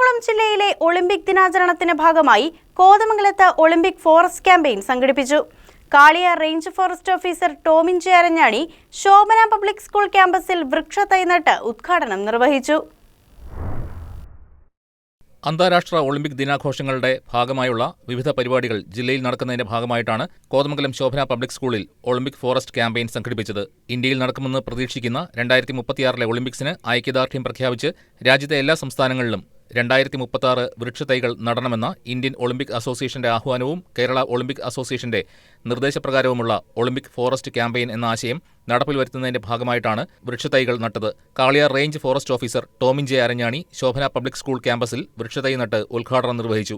എറണാകുളം ജില്ലയിലെ ഒളിമ്പിക് ദിനാചരണത്തിന്റെ ഭാഗമായി കോതമംഗലത്ത് ഒളിമ്പിക് ഫോറസ്റ്റ് ക്യാമ്പയിൻ സംഘടിപ്പിച്ചു. Kaliyar range forest officer Tomin J Aranjani Shobhana public school ക്യാമ്പസിൽ വൃക്ഷത്തൈ നട്ട് ഉദ്ഘാടനം നിർവഹിച്ചു. അന്താരാഷ്ട്ര ഒളിമ്പിക് ദിനാഘോഷങ്ങളുടെ ഭാഗമായുള്ള വിവിധ പരിപാടികൾ ജില്ലയിൽ നടക്കുന്നതിന്റെ ഭാഗമായിട്ടാണ് കോതമംഗലം ശോഭന പബ്ലിക് സ്കൂളിൽ ഒളിമ്പിക് ഫോറസ്റ്റ് ക്യാമ്പയിൻ സംഘടിപ്പിച്ചത്. ഇന്ത്യയിൽ നടക്കുമെന്ന് പ്രതീക്ഷിക്കുന്ന 2036 ഒളിമ്പിക്സിന് ഐക്യദാർഢ്യം പ്രഖ്യാപിച്ച് രാജ്യത്തെ എല്ലാ സംസ്ഥാനങ്ങളിലും 2036 വൃക്ഷത്തൈകൾ നടണമെന്ന ഇന്ത്യൻ ഒളിമ്പിക് അസോസിയേഷന്റെ ആഹ്വാനവും കേരള ഒളിമ്പിക് അസോസിയേഷന്റെ നിർദ്ദേശപ്രകാരവുമുള്ള ഒളിമ്പിക് ഫോറസ്റ്റ് ക്യാമ്പയിൻ എന്ന ആശയം നടപ്പിൽ വരുത്തുന്നതിന്റെ ഭാഗമായിട്ടാണ് വൃക്ഷത്തൈകൾ നട്ടത്. Kaliyar range forest officer Tomin J Aranjani Shobhana public school ക്യാമ്പസിൽ വൃക്ഷത്തൈ നട്ട് ഉദ്ഘാടനം നിർവഹിച്ചു.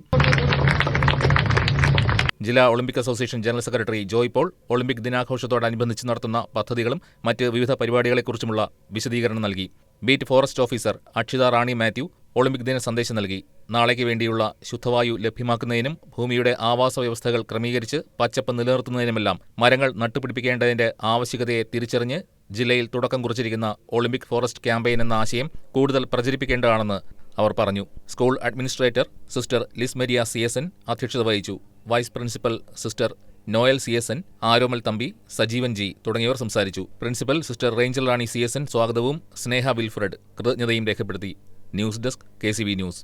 ജില്ലാ Olympic association general secretary Joy Paul Olympic ദിനാഘോഷത്തോടനുബന്ധിച്ച് നടത്തുന്ന പദ്ധതികളും മറ്റ് വിവിധ പരിപാടികളെക്കുറിച്ചുമുള്ള വിശദീകരണം നൽകി. Beat forest officer Akshitha Rani Mathew Olympic ദിന സന്ദേശം നൽകി. നാളേക്ക് വേണ്ടിയുള്ള ശുദ്ധവായു ലഭ്യമാക്കുന്നതിനും ഭൂമിയുടെ ആവാസ വ്യവസ്ഥകൾ ക്രമീകരിച്ച് പച്ചപ്പ് നിലനിർത്തുന്നതിനുമെല്ലാം മരങ്ങൾ നട്ടുപിടിപ്പിക്കേണ്ടതിന്റെ ആവശ്യകതയെ തിരിച്ചറിഞ്ഞ് ജില്ലയിൽ തുടക്കം കുറിച്ചിരിക്കുന്ന ഒളിമ്പിക് ഫോറസ്റ്റ് ക്യാമ്പയിൻ എന്ന ആശയം കൂടുതൽ പ്രചരിപ്പിക്കേണ്ടതാണെന്ന് അവർ പറഞ്ഞു. School administrator sister Lis Maria CSN അധ്യക്ഷത വഹിച്ചു. Vice principal sister Noel CSN, Aromal Thampi, Sajeevan G തുടങ്ങിയവർ സംസാരിച്ചു. Principal sister Rangel Rani CSN സ്വാഗതവും സ്നേഹ വിൽഫ്രഡ് കൃതജ്ഞതയും രേഖപ്പെടുത്തി. News desk KCV news.